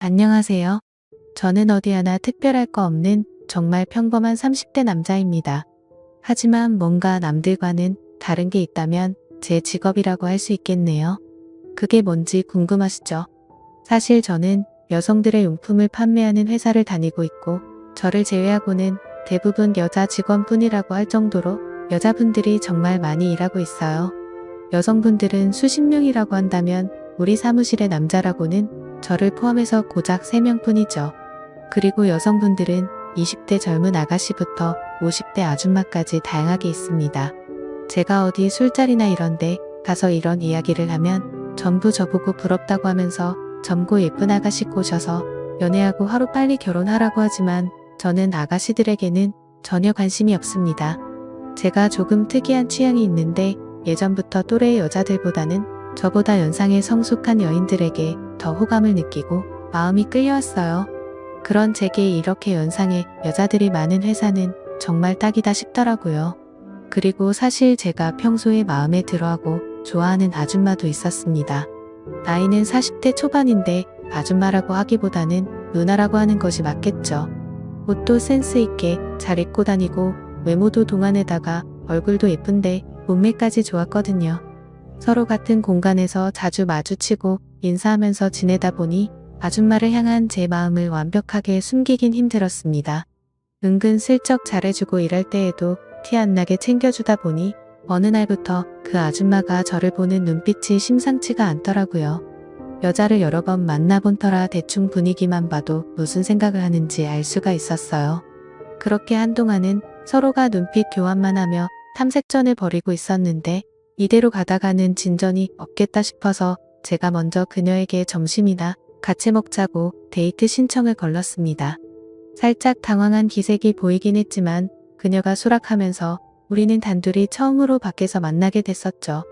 안녕하세요. 저는 어디 하나 특별할 거 없는 정말 평범한 30대 남자입니다. 하지만 뭔가 남들과는 다른 게 있다면 제 직업이라고 할 수 있겠네요. 그게 뭔지 궁금하시죠? 사실 저는 여성들의 용품을 판매하는 회사를 다니고 있고, 저를 제외하고는 대부분 여자 직원뿐이라고 할 정도로 여자분들이 정말 많이 일하고 있어요. 여성분들은 수십 명이라고 한다면 우리 사무실의 남자라고는 저를 포함해서 고작 3명뿐이죠. 그리고 여성분들은 20대 젊은 아가씨부터 50대 아줌마까지 다양하게 있습니다. 제가 어디 술자리나 이런데 가서 이런 이야기를 하면 전부 저보고 부럽다고 하면서 젊고 예쁜 아가씨 꼬셔서 연애하고 하루빨리 결혼하라고 하지만 저는 아가씨들에게는 전혀 관심이 없습니다. 제가 조금 특이한 취향이 있는데 예전부터 또래의 여자들보다는 저보다 연상의 성숙한 여인들에게 더 호감을 느끼고 마음이 끌려왔어요. 그런 제게 이렇게 연상의 여자들이 많은 회사는 정말 딱이다 싶더라고요. 그리고 사실 제가 평소에 마음에 들어하고 좋아하는 아줌마도 있었습니다. 나이는 40대 초반인데 아줌마라고 하기보다는 누나라고 하는 것이 맞겠죠. 옷도 센스 있게 잘 입고 다니고 외모도 동안에다가 얼굴도 예쁜데 몸매까지 좋았거든요. 서로 같은 공간에서 자주 마주치고 인사하면서 지내다 보니 아줌마를 향한 제 마음을 완벽하게 숨기긴 힘들었습니다. 은근 슬쩍 잘해주고 일할 때에도 티 안 나게 챙겨주다 보니 어느 날부터 그 아줌마가 저를 보는 눈빛이 심상치가 않더라고요. 여자를 여러 번 만나본 터라 대충 분위기만 봐도 무슨 생각을 하는지 알 수가 있었어요. 그렇게 한동안은 서로가 눈빛 교환만 하며 탐색전을 벌이고 있었는데 이대로 가다가는 진전이 없겠다 싶어서 제가 먼저 그녀에게 점심이나 같이 먹자고 데이트 신청을 걸렀습니다. 살짝 당황한 기색이 보이긴 했지만 그녀가 수락하면서 우리는 단둘이 처음으로 밖에서 만나게 됐었죠.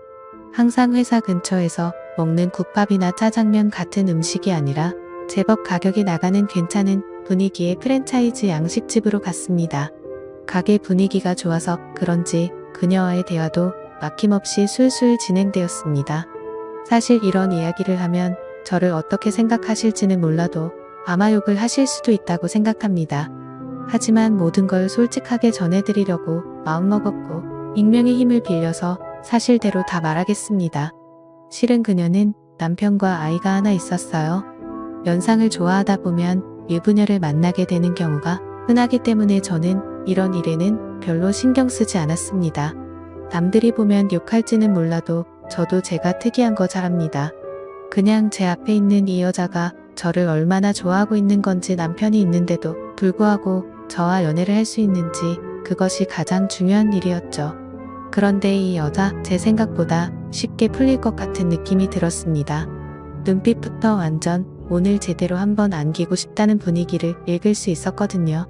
항상 회사 근처에서 먹는 국밥이나 짜장면 같은 음식이 아니라 제법 가격이 나가는 괜찮은 분위기의 프랜차이즈 양식집으로 갔습니다. 가게 분위기가 좋아서 그런지 그녀와의 대화도 막힘없이 술술 진행되었습니다. 사실 이런 이야기를 하면 저를 어떻게 생각하실지는 몰라도 아마 욕을 하실 수도 있다고 생각합니다. 하지만 모든 걸 솔직하게 전해드리려고 마음먹었고 익명의 힘을 빌려서 사실대로 다 말하겠습니다. 실은 그녀는 남편과 아이가 하나 있었어요. 연상을 좋아하다 보면 유부녀를 만나게 되는 경우가 흔하기 때문에 저는 이런 일에는 별로 신경 쓰지 않았습니다. 남들이 보면 욕할지는 몰라도 저도 제가 특이한 거 잘합니다. 그냥 제 앞에 있는 이 여자가 저를 얼마나 좋아하고 있는 건지 남편이 있는데도 불구하고 저와 연애를 할 수 있는지 그것이 가장 중요한 일이었죠. 그런데 이 여자 제 생각보다 쉽게 풀릴 것 같은 느낌이 들었습니다. 눈빛부터 완전 오늘 제대로 한번 안기고 싶다는 분위기를 읽을 수 있었거든요.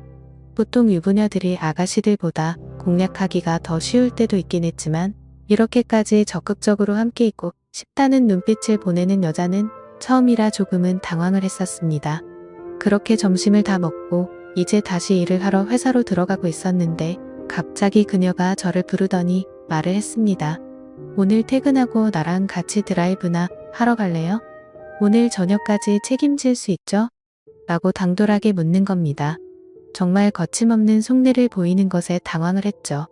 보통 유부녀들이 아가씨들보다 공략하기가 더 쉬울 때도 있긴 했지만 이렇게까지 적극적으로 함께 있고 싶다는 눈빛을 보내는 여자는 처음이라 조금은 당황을 했었습니다. 그렇게 점심을 다 먹고 이제 다시 일을 하러 회사로 들어가고 있었는데 갑자기 그녀가 저를 부르더니 말을 했습니다. 오늘 퇴근하고 나랑 같이 드라이브나 하러 갈래요? 오늘 저녁까지 책임질 수 있죠? 라고 당돌하게 묻는 겁니다. 정말 거침없는 속내를 보이는 것에 당황을 했죠.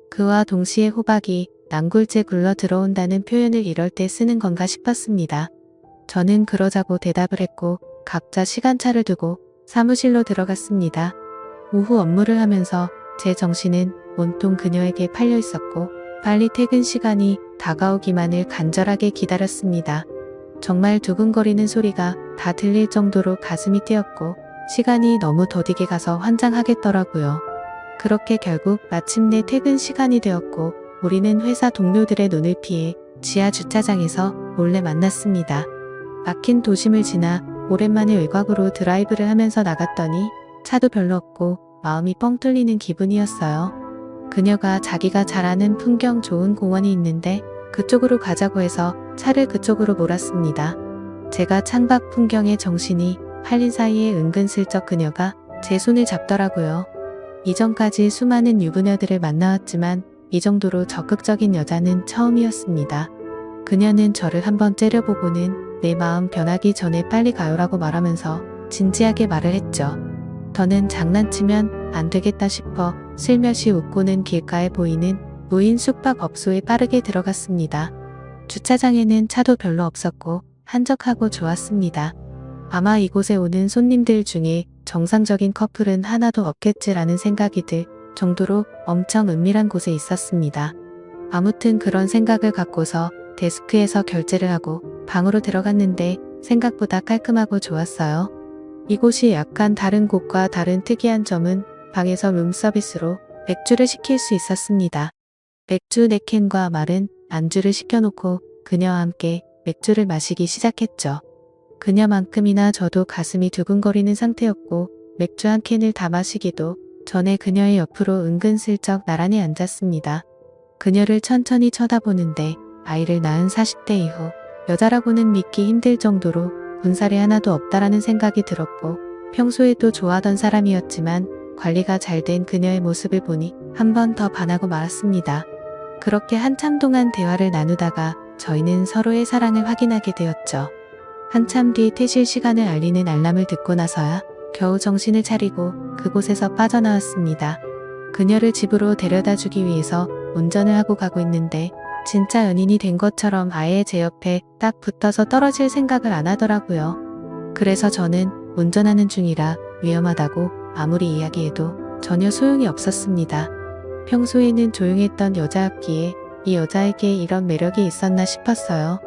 그와 동시에 호박이 난골째 굴러 들어온다는 표현을 이럴 때 쓰는 건가 싶었습니다. 저는 그러자고 대답을 했고 각자 시간차를 두고 사무실로 들어갔습니다. 오후 업무를 하면서 제 정신은 온통 그녀에게 팔려 있었고 빨리 퇴근 시간이 다가오기만을 간절하게 기다렸습니다. 정말 두근거리는 소리가 다 들릴 정도로 가슴이 뛰었고 시간이 너무 더디게 가서 환장하겠더라고요. 그렇게 결국 마침내 퇴근 시간이 되었고 우리는 회사 동료들의 눈을 피해 지하 주차장에서 몰래 만났습니다. 막힌 도심을 지나 오랜만에 외곽으로 드라이브를 하면서 나갔더니 차도 별로 없고 마음이 뻥 뚫리는 기분이었어요. 그녀가 자기가 잘 아는 풍경 좋은 공원이 있는데 그쪽으로 가자고 해서 차를 그쪽으로 몰았습니다. 제가 창밖 풍경에 정신이 팔린 사이에 은근슬쩍 그녀가 제 손을 잡더라고요. 이전까지 수많은 유부녀들을 만나왔지만 이 정도로 적극적인 여자는 처음이었습니다. 그녀는 저를 한번 째려보고는 내 마음 변하기 전에 빨리 가요라고 말하면서 진지하게 말을 했죠. 더는 장난치면 안 되겠다 싶어 슬며시 웃고는 길가에 보이는 무인 숙박업소에 빠르게 들어갔습니다. 주차장에는 차도 별로 없었고 한적하고 좋았습니다. 아마 이곳에 오는 손님들 중에 정상적인 커플은 하나도 없겠지라는 생각이 들 정도로 엄청 은밀한 곳에 있었습니다. 아무튼 그런 생각을 갖고서 데스크에서 결제를 하고 방으로 들어갔는데 생각보다 깔끔하고 좋았어요. 이곳이 약간 다른 곳과 다른 특이한 점은 방에서 룸서비스로 맥주를 시킬 수 있었습니다. 맥주 4캔과 마른 안주를 시켜놓고 그녀와 함께 맥주를 마시기 시작했죠. 그녀만큼이나 저도 가슴이 두근거리는 상태였고 맥주 한 캔을 다 마시기도 전에 그녀의 옆으로 은근슬쩍 나란히 앉았습니다. 그녀를 천천히 쳐다보는데 아이를 낳은 40대 이후 여자라고는 믿기 힘들 정도로 군살이 하나도 없다라는 생각이 들었고 평소에도 좋아하던 사람이었지만 관리가 잘 된 그녀의 모습을 보니 한 번 더 반하고 말았습니다. 그렇게 한참 동안 대화를 나누다가 저희는 서로의 사랑을 확인하게 되었죠. 한참 뒤 퇴실 시간을 알리는 알람을 듣고 나서야 겨우 정신을 차리고 그곳에서 빠져나왔습니다. 그녀를 집으로 데려다 주기 위해서 운전을 하고 가고 있는데 진짜 연인이 된 것처럼 아예 제 옆에 딱 붙어서 떨어질 생각을 안 하더라고요. 그래서 저는 운전하는 중이라 위험하다고 아무리 이야기해도 전혀 소용이 없었습니다. 평소에는 조용했던 여자였기에 이 여자에게 이런 매력이 있었나 싶었어요.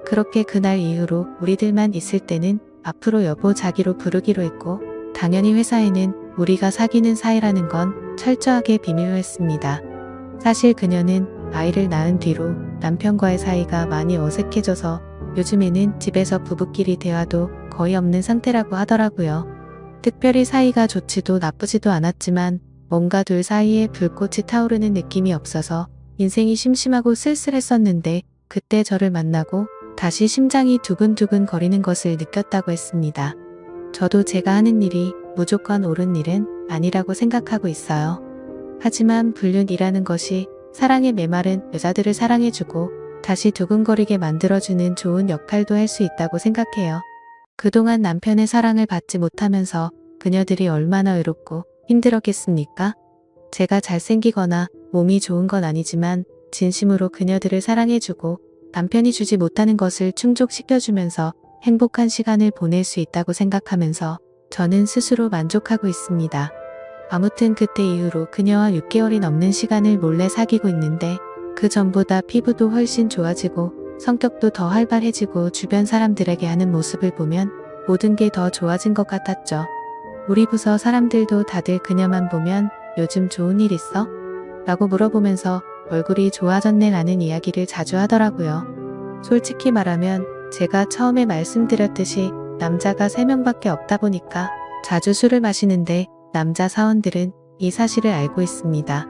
그렇게 그날 이후로 우리들만 있을 때는 앞으로 여보 자기로 부르기로 했고 당연히 회사에는 우리가 사귀는 사이라는 건 철저하게 비밀로 했습니다. 사실 그녀는 아이를 낳은 뒤로 남편과의 사이가 많이 어색해져서 요즘에는 집에서 부부끼리 대화도 거의 없는 상태라고 하더라고요. 특별히 사이가 좋지도 나쁘지도 않았지만 뭔가 둘 사이에 불꽃이 타오르는 느낌이 없어서 인생이 심심하고 쓸쓸했었는데 그때 저를 만나고 다시 심장이 두근두근 거리는 것을 느꼈다고 했습니다. 저도 제가 하는 일이 무조건 옳은 일은 아니라고 생각하고 있어요. 하지만 불륜이라는 것이 사랑의 메마른 여자들을 사랑해주고 다시 두근거리게 만들어주는 좋은 역할도 할 수 있다고 생각해요. 그동안 남편의 사랑을 받지 못하면서 그녀들이 얼마나 외롭고 힘들었겠습니까? 제가 잘생기거나 몸이 좋은 건 아니지만 진심으로 그녀들을 사랑해주고 남편이 주지 못하는 것을 충족시켜주면서 행복한 시간을 보낼 수 있다고 생각하면서 저는 스스로 만족하고 있습니다. 아무튼 그때 이후로 그녀와 6개월이 넘는 시간을 몰래 사귀고 있는데 그 전보다 피부도 훨씬 좋아지고 성격도 더 활발해지고 주변 사람들에게 하는 모습을 보면 모든 게 더 좋아진 것 같았죠. 우리 부서 사람들도 다들 그녀만 보면 요즘 좋은 일 있어? 라고 물어보면서 얼굴이 좋아졌네 라는 이야기를 자주 하더라고요. 솔직히 말하면 제가 처음에 말씀드렸듯이 남자가 3명밖에 없다 보니까 자주 술을 마시는데 남자 사원들은 이 사실을 알고 있습니다.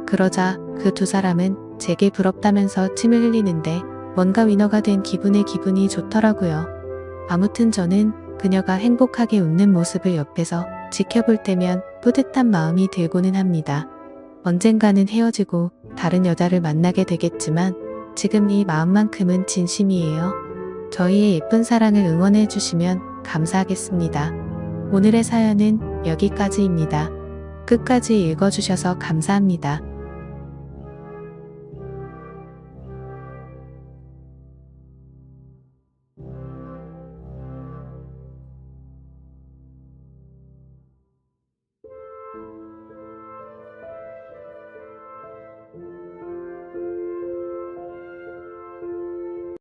그러자 그 2사람은 제게 부럽다면서 침을 흘리는데 뭔가 위너가 된 기분이 좋더라고요. 아무튼 저는 그녀가 행복하게 웃는 모습을 옆에서 지켜볼 때면 뿌듯한 마음이 들고는 합니다. 언젠가는 헤어지고 다른 여자를 만나게 되겠지만 지금 이 마음만큼은 진심이에요. 저희의 예쁜 사랑을 응원해 주시면 감사하겠습니다. 오늘의 사연은 여기까지입니다. 끝까지 읽어주셔서 감사합니다.